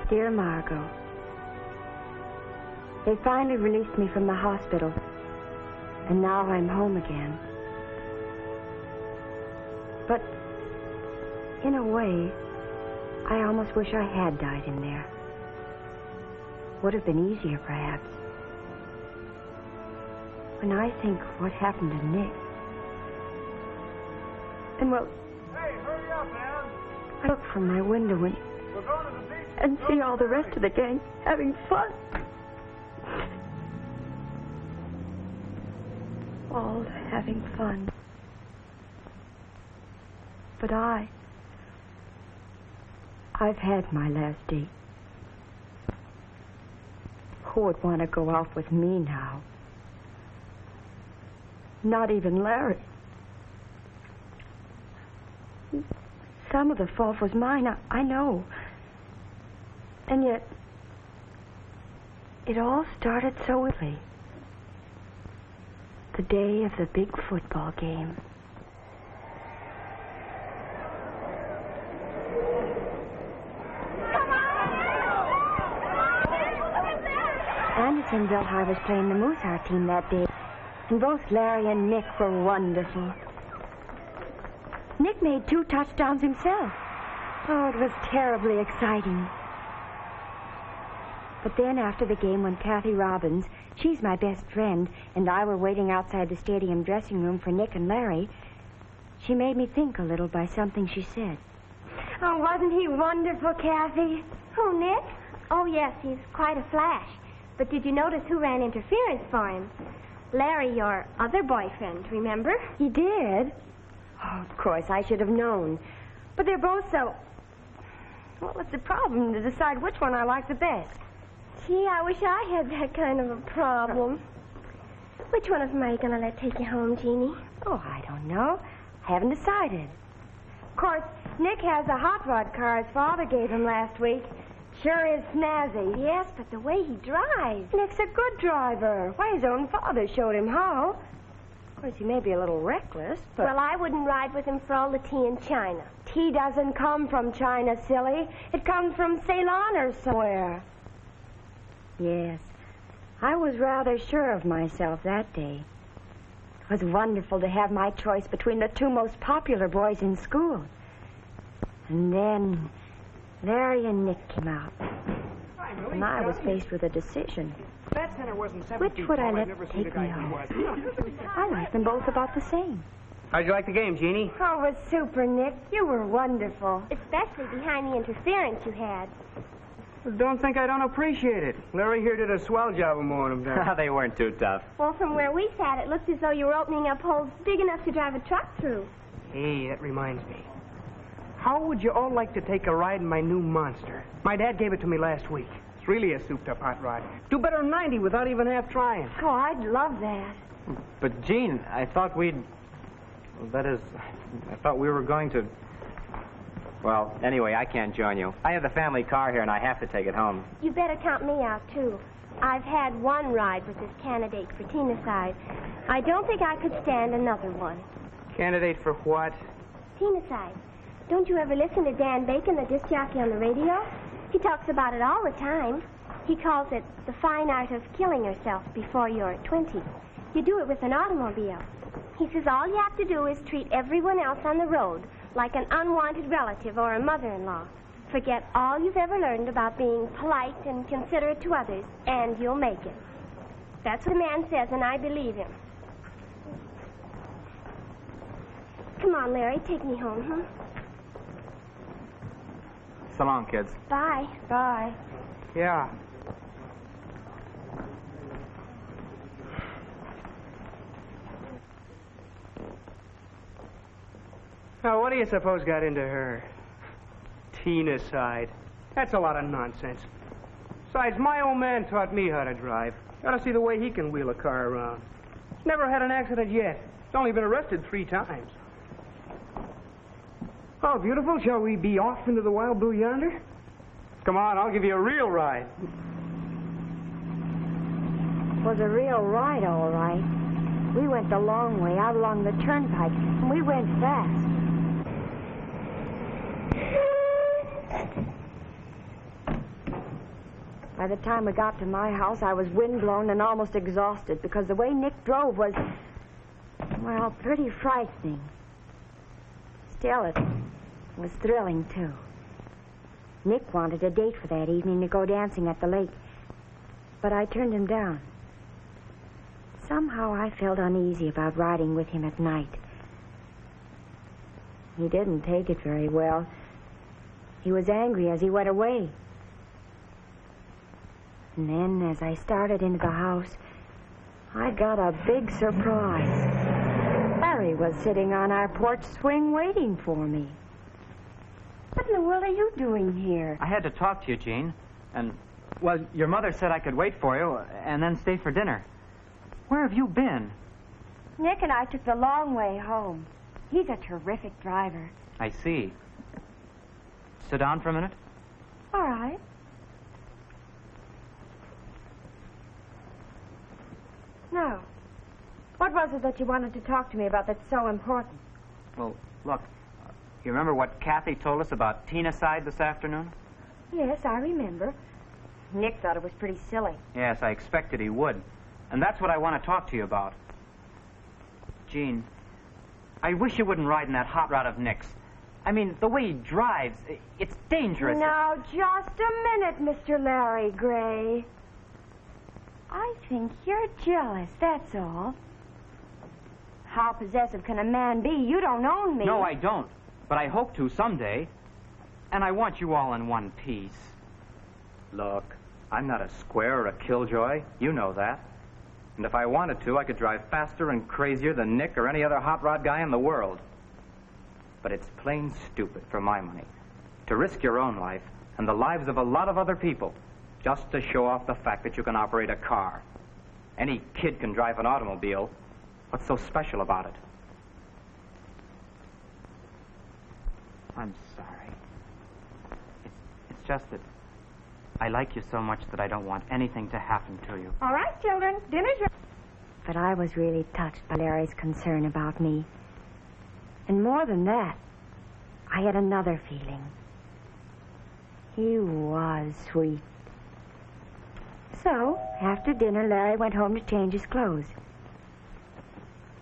Dear Margot, they finally released me from the hospital, and now I'm home again. But in a way, I almost wish I had died in there. Would have been easier, perhaps. When I think what happened to Nick, and well, hey, hurry up, man. I look from my window We're going to the beach. and see all the rest of the gang having fun. All having fun. But I've had my last date. Who would want to go out with me now? Not even Larry. Some of the fault was mine, I know. And yet, it all started so early. The day of the big football game. Andersonville High was playing the Mooseheart team that day, and both Larry and Nick were wonderful. Nick made 2 touchdowns himself. Oh, it was terribly exciting. But then after the game, when Kathy Robbins, she's my best friend, and I were waiting outside the stadium dressing room for Nick and Larry, she made me think a little by something she said. Oh, wasn't he wonderful, Kathy? Who, Nick? Oh, yes, he's quite a flash. But did you notice who ran interference for him? Larry, your other boyfriend, remember? He did? Oh, of course, I should have known. But they're both so... Well, it's a problem to decide which one I like the best. Gee, I wish I had that kind of a problem. Which one of them are you going to let take you home, Jeannie? Oh, I don't know. I haven't decided. Of course, Nick has a hot rod car his father gave him last week. Sure is snazzy. Yes, but the way he drives. Nick's a good driver. Why, his own father showed him how. Of course, he may be a little reckless, but... Well, I wouldn't ride with him for all the tea in China. Tea doesn't come from China, silly. It comes from Ceylon or somewhere. Yes, I was rather sure of myself that day. It was wonderful to have my choice between the 2 most popular boys in school. And then Larry and Nick came out. And I was faced with a decision. That center wasn't 7 Which feet would I tall. I've let never seen take a guy me who home? was. I liked them both about the same. How'd you like the game, Jeannie? Oh, it was super, Nick. You were wonderful. Especially behind the interference you had. Don't think I don't appreciate it. Larry here did a swell job of mowing them down. They weren't too tough. Well, from where we sat, it looked as though you were opening up holes big enough to drive a truck through. Hey, that reminds me. How would you all like to take a ride in my new monster? My dad gave it to me last week. It's really a souped-up hot rod. Do better than 90 without even half trying. Oh, I'd love that. But, Gene, I thought we'd... That is, I thought we were going to... Well, anyway, I can't join you. I have the family car here, and I have to take it home. You better count me out, too. I've had one ride with this candidate for Tina-side. I don't think I could stand another one. Candidate for what? Tina-side. Don't you ever listen to Dan Bacon, the disc jockey on the radio? He talks about it all the time. He calls it the fine art of killing yourself before you're 20. You do it with an automobile. He says all you have to do is treat everyone else on the road like an unwanted relative or a mother-in-law. Forget all you've ever learned about being polite and considerate to others, and you'll make it. That's what the man says, and I believe him. Come on, Larry, take me home, huh? So long, kids. Bye. Bye. Yeah. Now, what do you suppose got into her? Tina's side. That's a lot of nonsense. Besides, my old man taught me how to drive. Got to see the way he can wheel a car around. He's never had an accident yet. He's only been arrested 3 times. Oh, beautiful. Shall we be off into the wild blue yonder? Come on, I'll give you a real ride. It was a real ride, all right. We went the long way out along the turnpike, and we went fast. By the time we got to my house, I was windblown and almost exhausted because the way Nick drove was, well, pretty frightening. Still, it was thrilling, too. Nick wanted a date for that evening to go dancing at the lake, but I turned him down. Somehow I felt uneasy about riding with him at night. He didn't take it very well. He was angry as he went away. And then, as I started into the house, I got a big surprise. Larry was sitting on our porch swing waiting for me. What in the world are you doing here? I had to talk to you, Jean. And, well, your mother said I could wait for you and then stay for dinner. Where have you been? Nick and I took the long way home. He's a terrific driver. I see. Sit down for a minute. All right. No. What was it that you wanted to talk to me about that's so important? Well, look, you remember what Kathy told us about Tina-cide this afternoon? Yes, I remember. Nick thought it was pretty silly. Yes, I expected he would. And that's what I want to talk to you about. Jean, I wish you wouldn't ride in that hot rod of Nick's. I mean, the way he drives, it's dangerous. Now, just a minute, Mr. Larry Gray. I think you're jealous, that's all. How possessive can a man be? You don't own me. No, I don't. But I hope to someday. And I want you all in one piece. Look, I'm not a square or a killjoy. You know that. And if I wanted to, I could drive faster and crazier than Nick or any other hot rod guy in the world. But it's plain stupid, for my money, to risk your own life and the lives of a lot of other people just to show off the fact that you can operate a car. Any kid can drive an automobile. What's so special about it? I'm sorry. It's just that I like you so much that I don't want anything to happen to you. All right, children, dinner's ready. But I was really touched by Larry's concern about me. And more than that, I had another feeling. He was sweet. So, after dinner, Larry went home to change his clothes.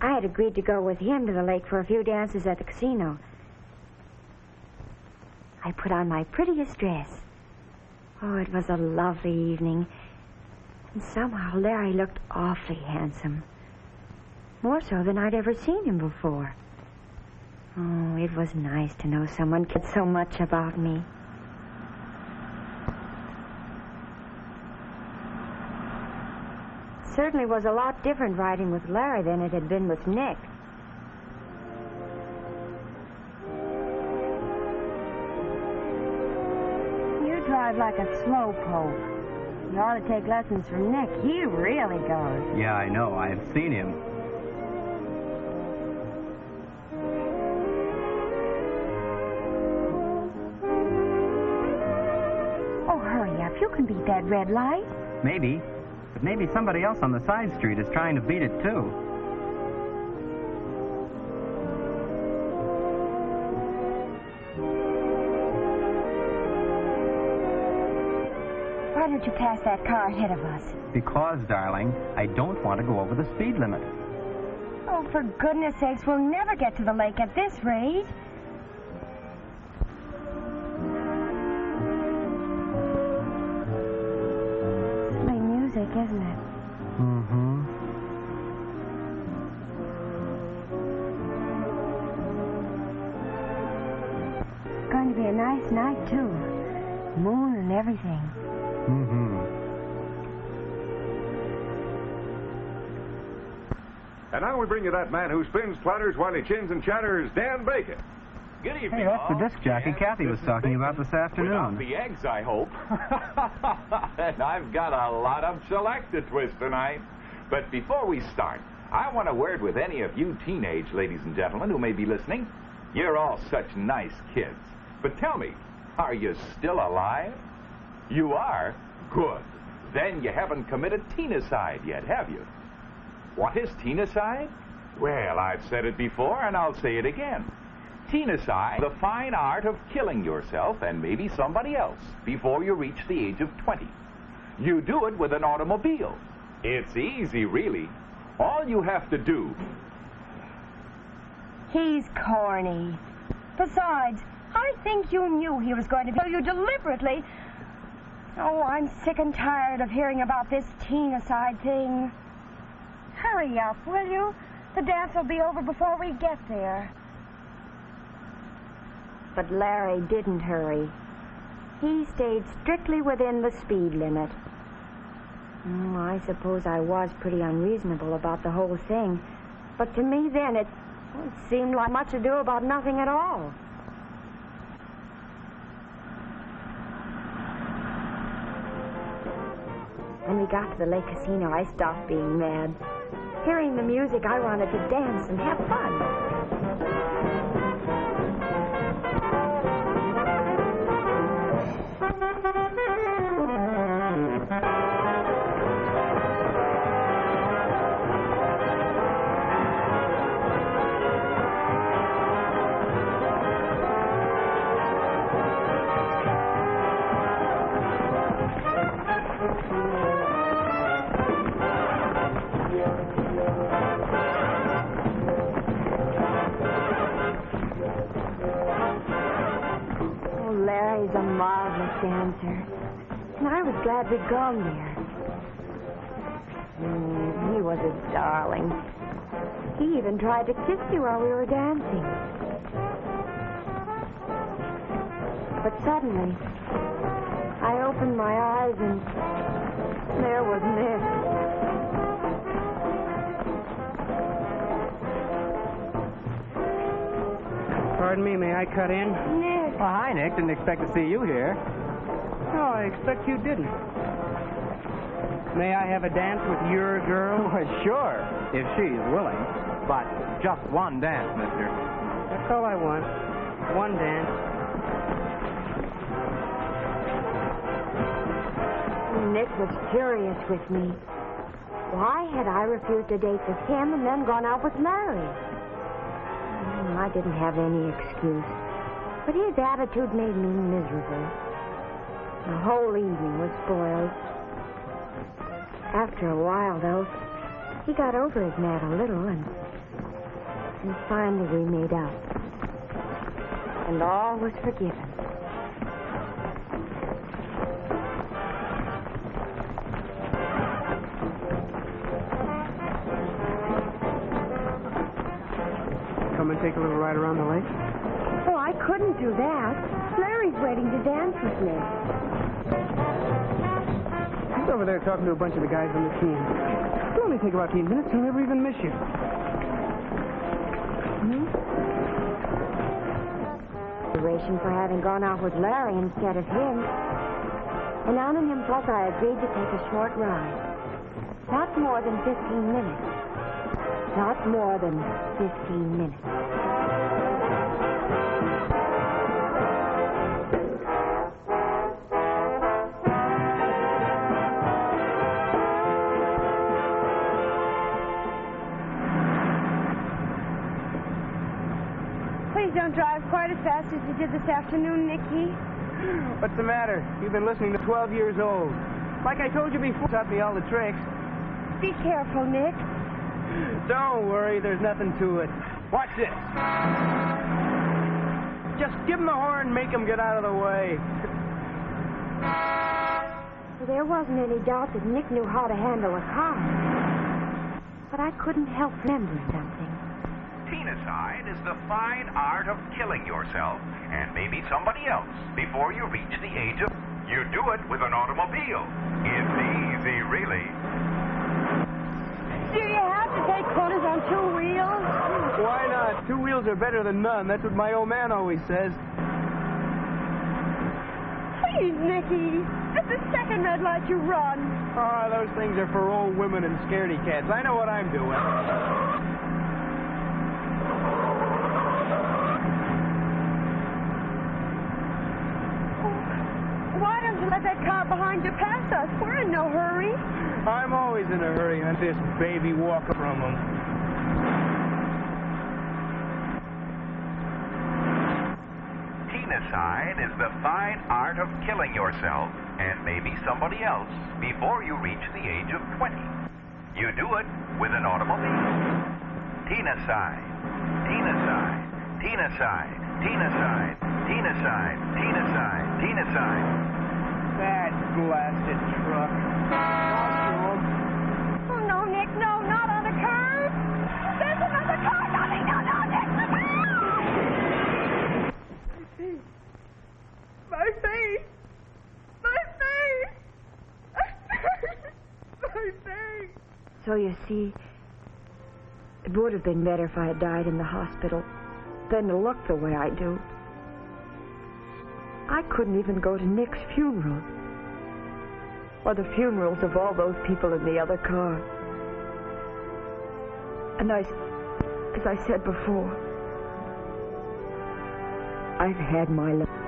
I had agreed to go with him to the lake for a few dances at the casino. I put on my prettiest dress. Oh, it was a lovely evening. And somehow Larry looked awfully handsome. More so than I'd ever seen him before. Oh, it was nice to know someone cared so much about me. It certainly was a lot different riding with Larry than it had been with Nick. You drive like a slowpoke. You ought to take lessons from Nick. He really goes. Yeah, I know. I've seen him. You can beat that red light. Maybe. But maybe somebody else on the side street is trying to beat it, too. Why don't you pass that car ahead of us? Because, darling, I don't want to go over the speed limit. Oh, for goodness sakes, we'll never get to the lake at this rate. Isn't it? Mm-hmm. It's going to be a nice night, too. Moon and everything. Mm-hmm. And now we bring you that man who spins, flutters while he chins and chatters, Dan Bacon. Good evening, Hey, that's all. the disc jockey Yes, Kathy was this is talking Bacon. about this afternoon. Without the eggs, I hope. And I've got a lot of shellac to twist tonight. But before we start, I want a word with any of you teenage ladies and gentlemen who may be listening. You're all such nice kids. But tell me, are you still alive? You are? Good. Then you haven't committed Tina-cide yet, have you? What is Tina-cide? Well, I've said it before, and I'll say it again. Tina-cide, the fine art of killing yourself and maybe somebody else before you reach the age of 20. You do it with an automobile. It's easy, really. All you have to do... He's corny. Besides, I think you knew he was going to kill you deliberately. Oh, I'm sick and tired of hearing about this teen-aside thing. Hurry up, will you? The dance will be over before we get there. But Larry didn't hurry. He stayed strictly within the speed limit. Oh, I suppose I was pretty unreasonable about the whole thing. But to me then, it seemed like much ado about nothing at all. When we got to the Lake Casino, I stopped being mad. Hearing the music, I wanted to dance and have fun. Larry's a marvelous dancer, and I was glad we'd gone there. He was a darling. He even tried to kiss you while we were dancing. But suddenly, I opened my eyes and there was Nick. Pardon me, may I cut in? Nick. Well, hi, Nick. Didn't expect to see you here. No, I expect you didn't. May I have a dance with your girl? Well, sure, if she's willing. But just one dance, mister. That's all I want. One dance. Nick was furious with me. Why had I refused a date with him and then gone out with Larry? I didn't have any excuse, but his attitude made me miserable. The whole evening was spoiled. After a while, though, he got over his mad a little, and finally we made up. And all was forgiven. Come and take a little ride around the lake? Oh, I couldn't do that. Larry's waiting to dance with me. He's over there talking to a bunch of the guys on the team. It'll only take about 15 minutes. He'll never even miss you. For having gone out with Larry instead of him. And on an impulse, I agreed to take a short ride. Not more than 15 minutes. Not more than 15 minutes. Please don't drive quite as fast as you did this afternoon, Nicky. What's the matter? You've been listening to 12 years old. Like I told you before, taught me all the tricks. Be careful, Nick. Don't worry, there's nothing to it. Watch this. Just give him the horn and make him get out of the way. Well, there wasn't any doubt that Nick knew how to handle a car. But I couldn't help remembering something. Teen-aside is the fine art of killing yourself and maybe somebody else before you reach the age of... You do it with an automobile. It's easy, really. Do you have to take corners on two wheels? Why not? Two wheels are better than none. That's what my old man always says. Please, Nicky. It's the second red light you run. Oh, those things are for old women and scaredy cats. I know what I'm doing. Why don't you let that car behind you pass us? We're in no hurry. I'm always in a hurry on this baby walker from him. Teen-a-side is the fine art of killing yourself and maybe somebody else before you reach the age of 20. You do it with an automobile. Teen-a-side, Teen-a-side, Teen-a-side, Teen-a-side, Teen-a-side, Teen-a-side, Teen-a-side. That blasted truck. Oh, no, Nick, no, not on the curb. There's another car coming. No, no, Nick, look out! My face! My face! My face! So you see, it would have been better if I had died in the hospital than to look the way I do. I couldn't even go to Nick's funeral, or the funerals of all those people in the other car. And as I said before, I've had my life.